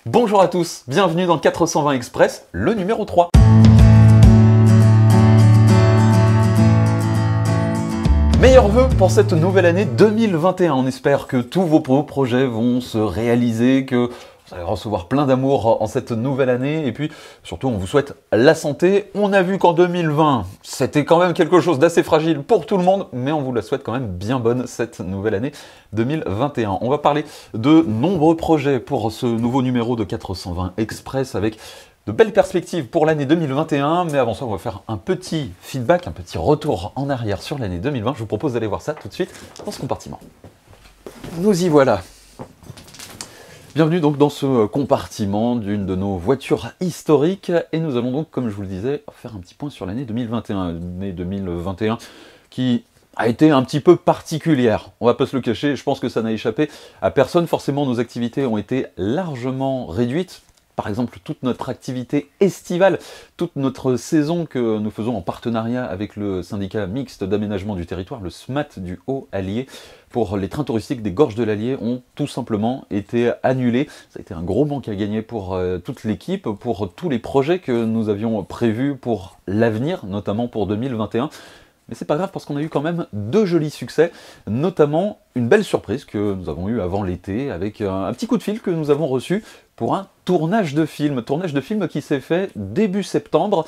Bonjour à tous, bienvenue dans 420 Express, le numéro 3. Meilleurs vœux pour cette nouvelle année 2021. On espère que tous vos projets vont se réaliser, que vous allez recevoir plein d'amour en cette nouvelle année. Et puis, surtout, on vous souhaite la santé. On a vu qu'en 2020, c'était quand même quelque chose d'assez fragile pour tout le monde, mais on vous la souhaite quand même bien bonne cette nouvelle année 2021. On va parler de nombreux projets pour ce nouveau numéro de 420 Express avec de belles perspectives pour l'année 2021, mais avant ça, on va faire un petit feedback, un petit retour en arrière sur l'année 2020. Je vous propose d'aller voir ça tout de suite dans ce compartiment. Nous y voilà. Bienvenue donc dans ce compartiment d'une de nos voitures historiques, et nous allons donc, comme je vous le disais, faire un petit point sur l'année 2021. L'année 2021 qui a été un petit peu particulière, on va pas se le cacher, je pense que ça n'a échappé à personne. Forcément, nos activités ont été largement réduites. Par exemple, toute notre activité estivale, toute notre saison que nous faisons en partenariat avec le syndicat mixte d'aménagement du territoire, le SMAT du Haut-Allier, pour les trains touristiques des Gorges de l'Allier, ont tout simplement été annulés. Ça a été un gros manque à gagner pour toute l'équipe, pour tous les projets que nous avions prévus pour l'avenir, notamment pour 2021. Mais c'est pas grave parce qu'on a eu quand même deux jolis succès, notamment une belle surprise que nous avons eue avant l'été avec un petit coup de fil que nous avons reçu pour un tournage de film qui s'est fait début septembre.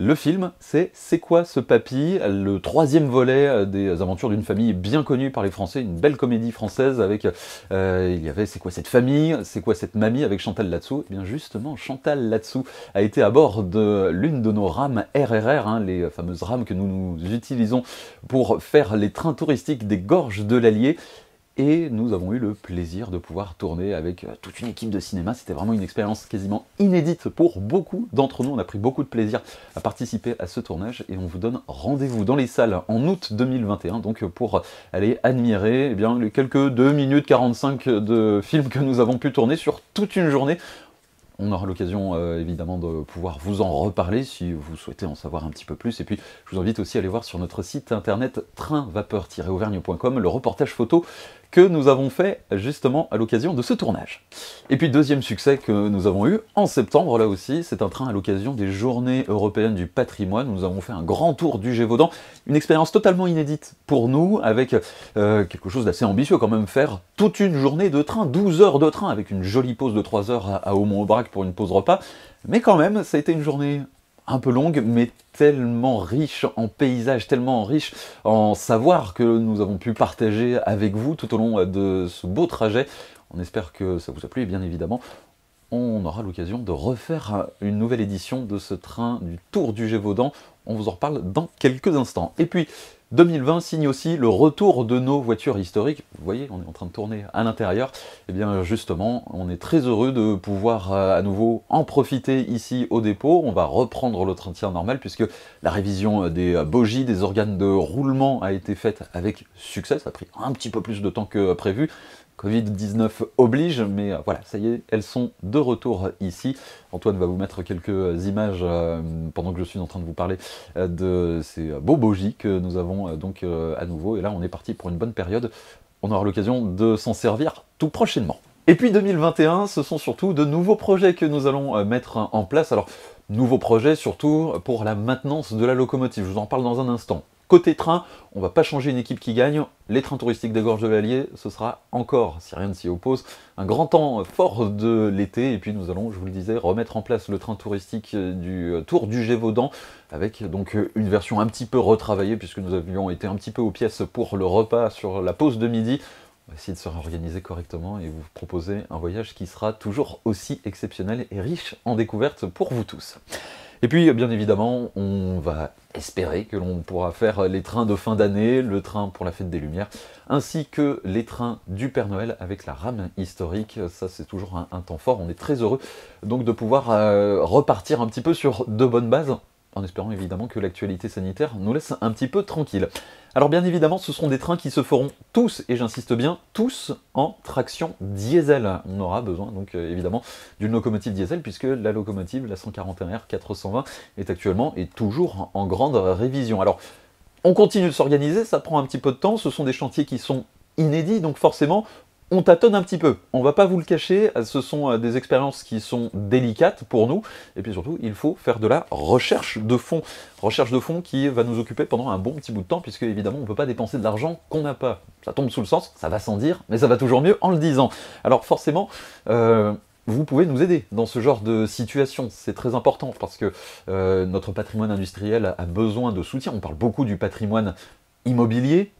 Le film, C'est quoi ce papy ? Le troisième volet des aventures d'une famille bien connue par les Français, une belle comédie française avec, il y avait C'est quoi cette famille ? C'est quoi cette mamie ? Avec Chantal Latsou. Et bien justement, Chantal Latsou a été à bord de l'une de nos rames RRR, les fameuses rames que nous utilisons pour faire les trains touristiques des Gorges de l'Allier. Et nous avons eu le plaisir de pouvoir tourner avec toute une équipe de cinéma. C'était vraiment une expérience quasiment inédite pour beaucoup d'entre nous. On a pris beaucoup de plaisir à participer à ce tournage et on vous donne rendez-vous dans les salles en août 2021, donc pour aller admirer les quelques 2 minutes 45 de film que nous avons pu tourner sur toute une journée. On aura l'occasion évidemment de pouvoir vous en reparler si vous souhaitez en savoir un petit peu plus. Et puis je vous invite aussi à aller voir sur notre site internet trainvapeur-auvergne.com le reportage photo que nous avons fait justement à l'occasion de ce tournage. Et puis deuxième succès que nous avons eu en septembre, là aussi, c'est un train à l'occasion des Journées européennes du patrimoine. Nous avons fait un grand tour du Gévaudan, une expérience totalement inédite pour nous, avec quelque chose d'assez ambitieux quand même, faire toute une journée de train, 12 heures de train, avec une jolie pause de 3 heures à Aumont-Aubrac pour une pause repas. Mais quand même, ça a été une journée un peu longue, mais tellement riche en paysages, tellement riche en savoir que nous avons pu partager avec vous tout au long de ce beau trajet. On espère que ça vous a plu et bien évidemment, on aura l'occasion de refaire une nouvelle édition de ce train du Tour du Gévaudan. On vous en reparle dans quelques instants. Et puis, 2020 signe aussi le retour de nos voitures historiques. Vous voyez, on est en train de tourner à l'intérieur. Et bien justement, on est très heureux de pouvoir à nouveau en profiter ici au dépôt. On va reprendre l'entretien normal puisque la révision des bogies, des organes de roulement a été faite avec succès. Ça a pris un petit peu plus de temps que prévu. Covid-19 oblige, mais voilà, ça y est, elles sont de retour ici. Antoine va vous mettre quelques images pendant que je suis en train de vous parler de ces beaux bogies que nous avons donc à nouveau. Et là, on est parti pour une bonne période. On aura l'occasion de s'en servir tout prochainement. Et puis 2021, ce sont surtout de nouveaux projets que nous allons mettre en place. Alors, nouveaux projets surtout pour la maintenance de la locomotive. Je vous en parle dans un instant. Côté train, on ne va pas changer une équipe qui gagne. Les trains touristiques des Gorges de l'Allier, ce sera encore, si rien ne s'y oppose, un grand temps fort de l'été. Et puis nous allons, je vous le disais, remettre en place le train touristique du Tour du Gévaudan, avec donc une version un petit peu retravaillée, puisque nous avions été un petit peu aux pièces pour le repas sur la pause de midi. On va essayer de se réorganiser correctement et vous proposer un voyage qui sera toujours aussi exceptionnel et riche en découvertes pour vous tous. Et puis, bien évidemment, on va espérer que l'on pourra faire les trains de fin d'année, le train pour la fête des Lumières, ainsi que les trains du Père Noël avec la rame historique. Ça, c'est toujours un temps fort. On est très heureux donc de pouvoir repartir un petit peu sur de bonnes bases, en espérant évidemment que l'actualité sanitaire nous laisse un petit peu tranquille. Alors bien évidemment, ce seront des trains qui se feront tous, et j'insiste bien, tous en traction diesel. On aura besoin donc évidemment d'une locomotive diesel, puisque la locomotive, la 141R 420, est actuellement et toujours en grande révision. Alors, on continue de s'organiser, ça prend un petit peu de temps, ce sont des chantiers qui sont inédits, donc forcément, on tâtonne un petit peu, on va pas vous le cacher, ce sont des expériences qui sont délicates pour nous, et puis surtout, il faut faire de la recherche de fonds. Recherche de fonds qui va nous occuper pendant un bon petit bout de temps, puisque évidemment, on ne peut pas dépenser de l'argent qu'on n'a pas. Ça tombe sous le sens, ça va sans dire, mais ça va toujours mieux en le disant. Alors forcément, vous pouvez nous aider dans ce genre de situation, c'est très important, parce que notre patrimoine industriel a besoin de soutien. On parle beaucoup du patrimoine immobilier,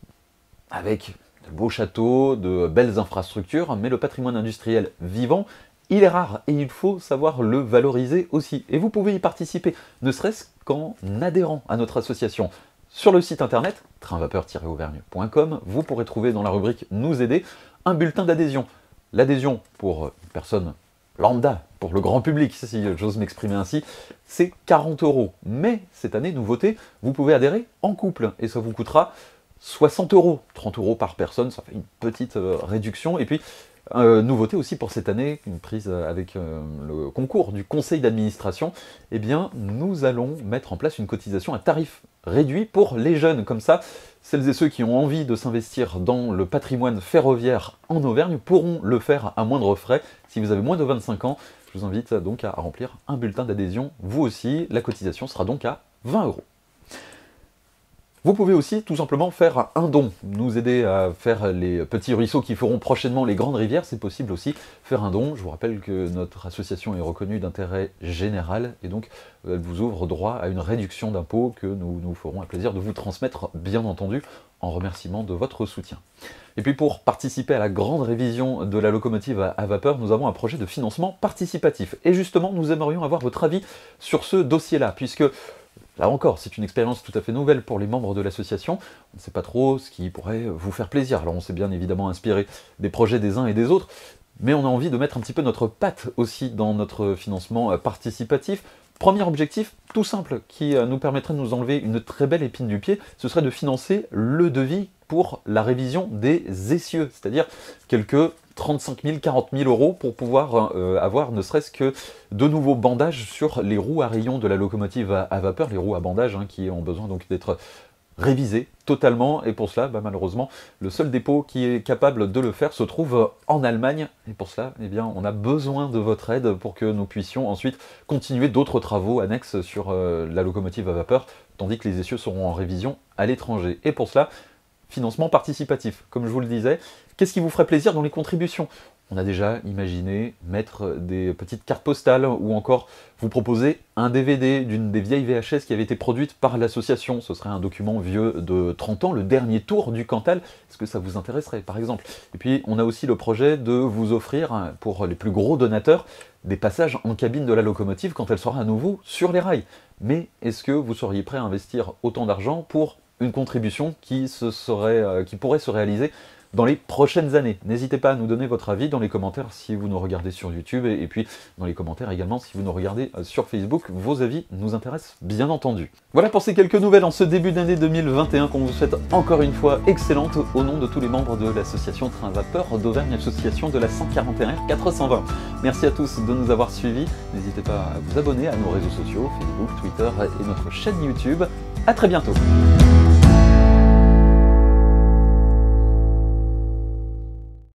avec de beaux châteaux, de belles infrastructures, mais le patrimoine industriel vivant, il est rare et il faut savoir le valoriser aussi. Et vous pouvez y participer, ne serait-ce qu'en adhérant à notre association. Sur le site internet, trainvapeur-auvergne.com, vous pourrez trouver dans la rubrique « Nous aider » un bulletin d'adhésion. L'adhésion pour une personne lambda, pour le grand public, si j'ose m'exprimer ainsi, c'est 40 €. Mais cette année, nouveauté, vous pouvez adhérer en couple et ça vous coûtera 60 €, 30 € par personne, ça fait une petite réduction. Et puis, nouveauté aussi pour cette année, une prise avec le concours du conseil d'administration, eh bien, nous allons mettre en place une cotisation à tarif réduit pour les jeunes. Comme ça, celles et ceux qui ont envie de s'investir dans le patrimoine ferroviaire en Auvergne pourront le faire à moindre frais. Si vous avez moins de 25 ans, je vous invite donc à remplir un bulletin d'adhésion. Vous aussi, la cotisation sera donc à 20 €. Vous pouvez aussi tout simplement faire un don, nous aider à faire les petits ruisseaux qui feront prochainement les grandes rivières, c'est possible aussi faire un don. Je vous rappelle que notre association est reconnue d'intérêt général et donc elle vous ouvre droit à une réduction d'impôts que nous nous ferons un plaisir de vous transmettre, bien entendu, en remerciement de votre soutien. Et puis pour participer à la grande révision de la locomotive à vapeur, nous avons un projet de financement participatif. Et justement, nous aimerions avoir votre avis sur ce dossier-là, puisque là encore, c'est une expérience tout à fait nouvelle pour les membres de l'association. On ne sait pas trop ce qui pourrait vous faire plaisir. Alors on s'est bien évidemment inspiré des projets des uns et des autres, mais on a envie de mettre un petit peu notre patte aussi dans notre financement participatif. Premier objectif, tout simple, qui nous permettrait de nous enlever une très belle épine du pied, ce serait de financer le devis pour la révision des essieux, c'est-à-dire quelques 35 000, 40 000 € pour pouvoir avoir ne serait-ce que de nouveaux bandages sur les roues à rayons de la locomotive à vapeur, les roues à bandage qui ont besoin donc d'être révisées totalement, et pour cela, malheureusement, le seul dépôt qui est capable de le faire se trouve en Allemagne, et pour cela, eh bien, on a besoin de votre aide pour que nous puissions ensuite continuer d'autres travaux annexes sur la locomotive à vapeur, tandis que les essieux seront en révision à l'étranger. Et pour cela, financement participatif, comme je vous le disais. Qu'est-ce qui vous ferait plaisir dans les contributions? On a déjà imaginé mettre des petites cartes postales ou encore vous proposer un DVD d'une des vieilles VHS qui avait été produite par l'association. Ce serait un document vieux de 30 ans, le dernier tour du Cantal. Est-ce que ça vous intéresserait par exemple? Et puis on a aussi le projet de vous offrir, pour les plus gros donateurs, des passages en cabine de la locomotive quand elle sera à nouveau sur les rails. Mais est-ce que vous seriez prêt à investir autant d'argent pour une contribution qui pourrait se réaliser dans les prochaines années? N'hésitez pas à nous donner votre avis dans les commentaires si vous nous regardez sur YouTube, et puis dans les commentaires également si vous nous regardez sur Facebook. Vos avis nous intéressent bien entendu. Voilà pour ces quelques nouvelles en ce début d'année 2021 qu'on vous souhaite encore une fois excellente au nom de tous les membres de l'association Train Vapeur d'Auvergne, association de la 141 R 420. Merci à tous de nous avoir suivis. N'hésitez pas à vous abonner à nos réseaux sociaux, Facebook, Twitter et notre chaîne YouTube. À très bientôt.